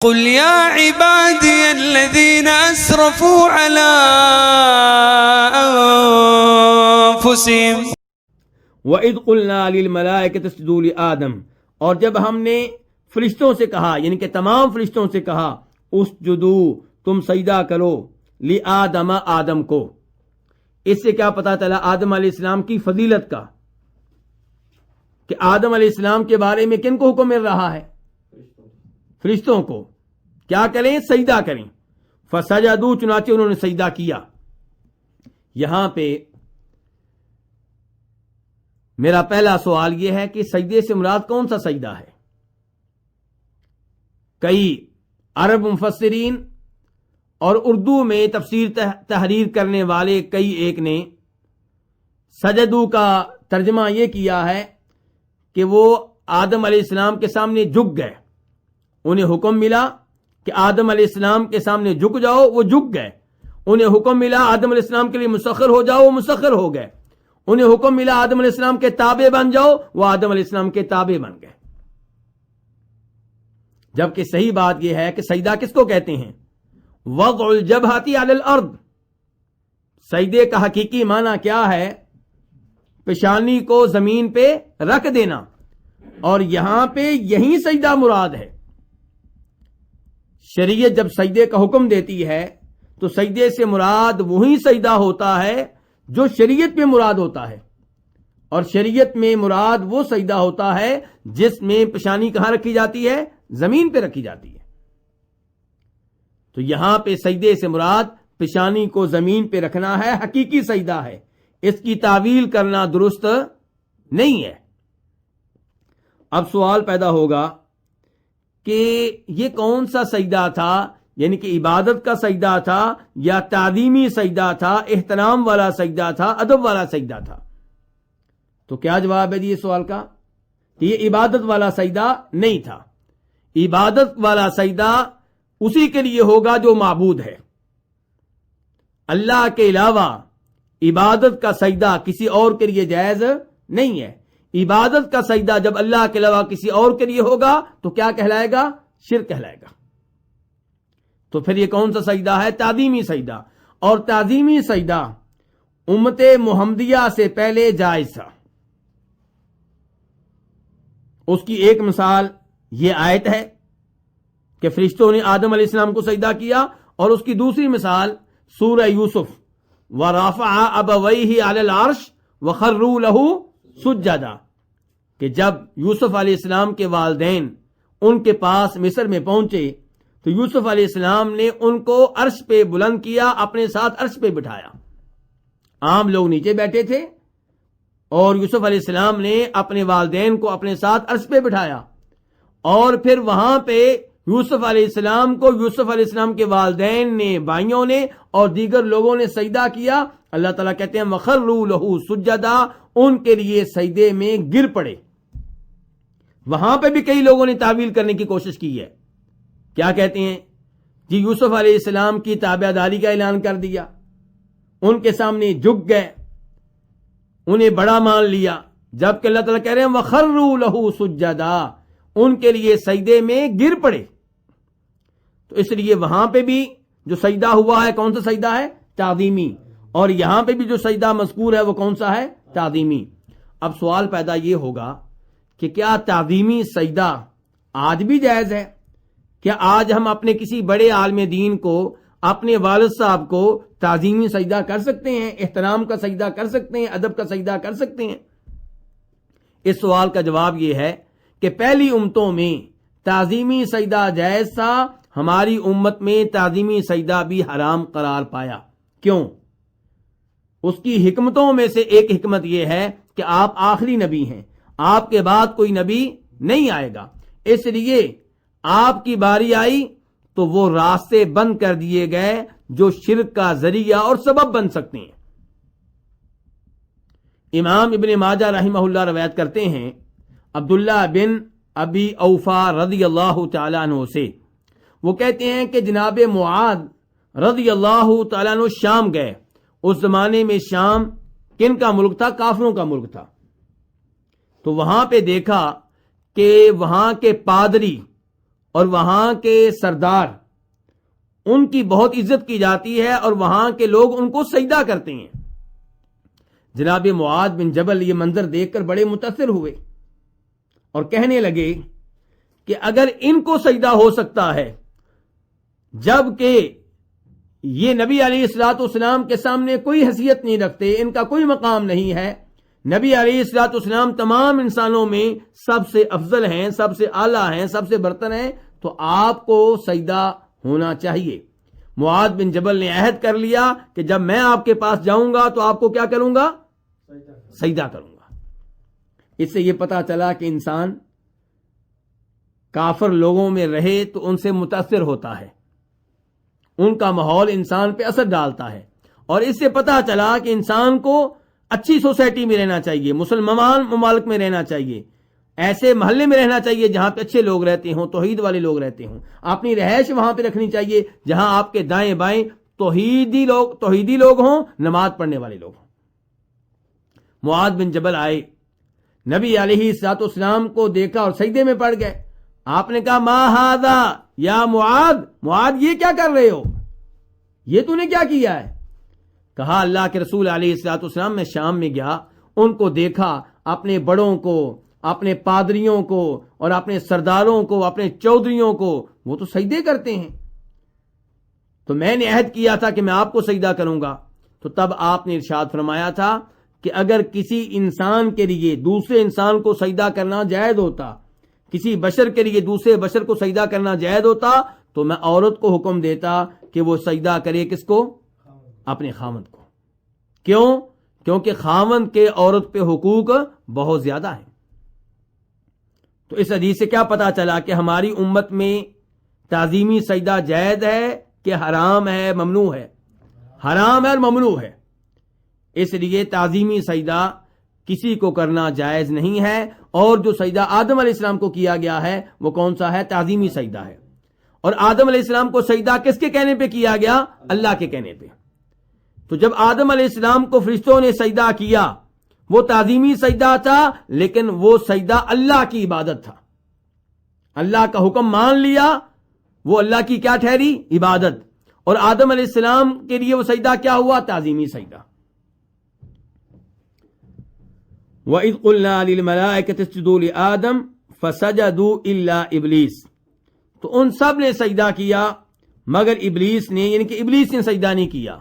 قل يا عبادي الذين أسرفوا على أنفسهم وَإِذْ قُلْنَا لِلْمَلَائِكَةِ اسْجُدُوا لِآدَمَ، اور جب ہم نے فرشتوں سے کہا، یعنی کہ تمام فرشتوں سے کہا، اسجدوا، تم سجدہ کرو، لِآدَمَ، آدم کو۔ اس سے کیا پتا چلا آدم علیہ السلام کی فضیلت کا، کہ آدم علیہ السلام کے بارے میں کن کو حکم مل رہا ہے؟ فرشتوں کو کیا کریں؟ سجدہ کریں۔ فسجدوا، چنانچہ انہوں نے سجدہ کیا۔ یہاں پہ میرا پہلا سوال یہ ہے کہ سجدے سے مراد کون سا سجدہ ہے؟ کئی عرب مفسرین اور اردو میں تفسیر تحریر کرنے والے کئی ایک نے سجدو کا ترجمہ یہ کیا ہے کہ وہ آدم علیہ السلام کے سامنے جھک گئے، انہیں حکم ملا کہ آدم علیہ السلام کے سامنے جھک جاؤ، وہ جھک گئے۔ انہیں حکم ملا آدم علیہ السلام کے لیے مسخر ہو جاؤ، وہ مسخر ہو گئے۔ انہیں حکم ملا آدم علیہ السلام کے تابع بن جاؤ، وہ آدم علیہ السلام کے تابع بن گئے۔ جبکہ صحیح بات یہ ہے کہ سجدہ کس کو کہتے ہیں؟ وضع الجبہۃ علی الارض۔ سجدے کا حقیقی معنی کیا ہے؟ پیشانی کو زمین پہ رکھ دینا، اور یہاں پہ یہی سجدہ مراد ہے۔ شریعت جب سجدے کا حکم دیتی ہے تو سجدے سے مراد وہی سجدہ ہوتا ہے جو شریعت میں مراد ہوتا ہے، اور شریعت میں مراد وہ سجدہ ہوتا ہے جس میں پیشانی کہاں رکھی جاتی ہے؟ زمین پہ رکھی جاتی ہے۔ تو یہاں پہ سجدے سے مراد پیشانی کو زمین پہ رکھنا ہے، حقیقی سجدہ ہے، اس کی تعویل کرنا درست نہیں ہے۔ اب سوال پیدا ہوگا کہ یہ کون سا سجدہ تھا؟ یعنی کہ عبادت کا سجدہ تھا یا تعظیمی سجدہ تھا، احترام والا سجدہ تھا، ادب والا سجدہ تھا؟ تو کیا جواب ہے یہ سوال کا؟ کہ یہ عبادت والا سجدہ نہیں تھا۔ عبادت والا سجدہ اسی کے لیے ہوگا جو معبود ہے۔ اللہ کے علاوہ عبادت کا سجدہ کسی اور کے لیے جائز نہیں ہے۔ عبادت کا سجدہ جب اللہ کے علاوہ کسی اور کے لیے ہوگا تو کیا کہلائے گا؟ شرک کہلائے گا۔ تو پھر یہ کون سا سجدہ ہے؟ تعظیمی سجدہ۔ اور تعظیمی سجدہ امت محمدیہ سے پہلے جائز تھا۔ اس کی ایک مثال یہ آیت ہے کہ فرشتوں نے آدم علیہ السلام کو سجدہ کیا، اور اس کی دوسری مثال سورہ یوسف، وَرَفَعَ أَبَوَيْهِ عَلَى الْعَرْشِ وَخَرُّوا لَهُ سُجَّدًا، کہ جب یوسف علیہ السلام کے والدین ان کے پاس مصر میں پہنچے تو یوسف علیہ السلام نے ان کو عرش پہ بلند کیا، اپنے ساتھ عرش پہ بٹھایا۔ عام لوگ نیچے بیٹھے تھے اور یوسف علیہ السلام نے اپنے والدین کو اپنے ساتھ عرش پہ بٹھایا، اور پھر وہاں پہ یوسف علیہ السلام کو یوسف علیہ السلام کے والدین نے، بھائیوں نے اور دیگر لوگوں نے سجدہ کیا۔ اللہ تعالیٰ کہتے ہیں وَخَرُّوا لَهُ سُجَّدًا، ان کے لیے سجدے میں گر پڑے۔ وہاں پہ بھی کئی لوگوں نے تعویل کرنے کی کوشش کی ہے۔ کیا کہتے ہیں؟ جی یوسف علیہ السلام کی تابع داری کا اعلان کر دیا، ان کے سامنے جھک گئے، انہیں بڑا مان لیا، جبکہ اللہ تعالیٰ کہہ رہے ہیں وَخَرُّوا لَهُ سُجَّدًا، ان کے لیے سجدے میں گر پڑے۔ تو اس لیے وہاں پہ بھی جو سجدہ ہوا ہے کون سا سجدہ ہے؟ تعظیمی، اور یہاں پہ بھی جو سجدہ مذکور ہے وہ کون سا ہے؟ تعظیمی۔ اب سوال پیدا یہ ہوگا کہ کیا تعظیمی سجدہ آج بھی جائز ہے؟ کیا آج ہم اپنے کسی بڑے عالم دین کو، اپنے والد صاحب کو تعظیمی سجدہ کر سکتے ہیں؟ احترام کا سجدہ کر سکتے ہیں؟ ادب کا سجدہ کر سکتے ہیں؟ اس سوال کا جواب یہ ہے کہ پہلی امتوں میں تعظیمی سجدہ جائز تھا، ہماری امت میں تعظیمی سجدہ بھی حرام قرار پایا۔ کیوں؟ اس کی حکمتوں میں سے ایک حکمت یہ ہے کہ آپ آخری نبی ہیں، آپ کے بعد کوئی نبی نہیں آئے گا، اس لیے آپ کی باری آئی تو وہ راستے بند کر دیے گئے جو شرک کا ذریعہ اور سبب بن سکتے ہیں۔ امام ابن ماجہ رحمہ اللہ روایت کرتے ہیں عبداللہ بن ابی اوفا رضی اللہ تعالیٰ عنہ سے، وہ کہتے ہیں کہ جناب معاذ رضی اللہ تعالیٰ عنہ شام گئے۔ اس زمانے میں شام کن کا ملک تھا؟ کافروں کا ملک تھا۔ تو وہاں پہ دیکھا کہ وہاں کے پادری اور وہاں کے سردار ان کی بہت عزت کی جاتی ہے اور وہاں کے لوگ ان کو سجدہ کرتے ہیں۔ جناب معاذ بن جبل یہ منظر دیکھ کر بڑے متاثر ہوئے اور کہنے لگے کہ اگر ان کو سجدہ ہو سکتا ہے جبکہ یہ نبی علیہ الصلوۃ والسلام کے سامنے کوئی حیثیت نہیں رکھتے، ان کا کوئی مقام نہیں ہے، نبی علیہ الصلوۃ والسلام تمام انسانوں میں سب سے افضل ہیں، سب سے اعلیٰ ہیں، سب سے برتر ہیں، تو آپ کو سجدہ ہونا چاہیے۔ معاذ بن جبل نے عہد کر لیا کہ جب میں آپ کے پاس جاؤں گا تو آپ کو کیا کروں گا؟ سجدہ کروں گا۔ اس سے یہ پتا چلا کہ انسان کافر لوگوں میں رہے تو ان سے متاثر ہوتا ہے، ان کا ماحول انسان پہ اثر ڈالتا ہے، اور اس سے پتا چلا کہ انسان کو اچھی سوسائٹی میں رہنا چاہیے، مسلمان ممالک میں رہنا چاہیے، ایسے محلے میں رہنا چاہیے جہاں پہ اچھے لوگ رہتے ہوں، توحید والے لوگ رہتے ہوں، اپنی رہائش وہاں پہ رکھنی چاہیے جہاں آپ کے دائیں بائیں توحیدی لوگ ہوں، نماز پڑھنے والے لوگ ہوں۔ معاذ بن جبل آئے، نبی علیہ الصلوۃ والسلام کو دیکھا اور سجدے میں پڑ گئے۔ آپ نے کہا ما ھذا یا معاذ یہ کیا کر رہے ہو، یہ تو نے کیا کیا ہے؟ کہا اللہ کے رسول علیہ الصلوۃ والسلام میں شام میں گیا، ان کو دیکھا، اپنے بڑوں کو، اپنے پادریوں کو اور اپنے سرداروں کو، اپنے چودھریوں کو، وہ تو سجدے کرتے ہیں، تو میں نے عہد کیا تھا کہ میں آپ کو سجدہ کروں گا۔ تو تب آپ نے ارشاد فرمایا تھا کہ اگر کسی انسان کے لیے دوسرے انسان کو سجدہ کرنا جائز ہوتا، کسی بشر کے لیے دوسرے بشر کو سجدہ کرنا جائز ہوتا، تو میں عورت کو حکم دیتا کہ وہ سجدہ کرے کس کو؟ اپنے خاوند کو۔ کیوں؟ کیونکہ خاوند کے عورت پہ حقوق بہت زیادہ ہیں۔ تو اس حدیث سے کیا پتا چلا کہ ہماری امت میں تعظیمی سجدہ جائز ہے کہ حرام ہے، ممنوع ہے؟ حرام ہے اور ممنوع ہے۔ اس لیے تعظیمی سجدہ کسی کو کرنا جائز نہیں ہے، اور جو سجدہ آدم علیہ السلام کو کیا گیا ہے وہ کون سا ہے؟ تعظیمی سجدہ ہے۔ اور آدم علیہ السلام کو سجدہ کس کے کہنے پہ کیا گیا؟ اللہ کے کہنے پہ۔ تو جب آدم علیہ السلام کو فرشتوں نے سجدہ کیا وہ تعظیمی سجدہ تھا، لیکن وہ سجدہ اللہ کی عبادت تھا، اللہ کا حکم مان لیا، وہ اللہ کی کیا ٹھہری؟ عبادت۔ اور آدم علیہ السلام کے لیے وہ سجدہ کیا ہوا؟ تعظیمی سجدہ۔ وَإِذْ قُلْنَا لِلْمَلَائِكَةِ اسْجُدُوا لِآدَمَ فَسَجَدُوا إِلَّا إِبْلِيسَ، تو ان سب نے سجدہ کیا مگر ابلیس نے، یعنی کہ ابلیس نے سجدہ نہیں کیا۔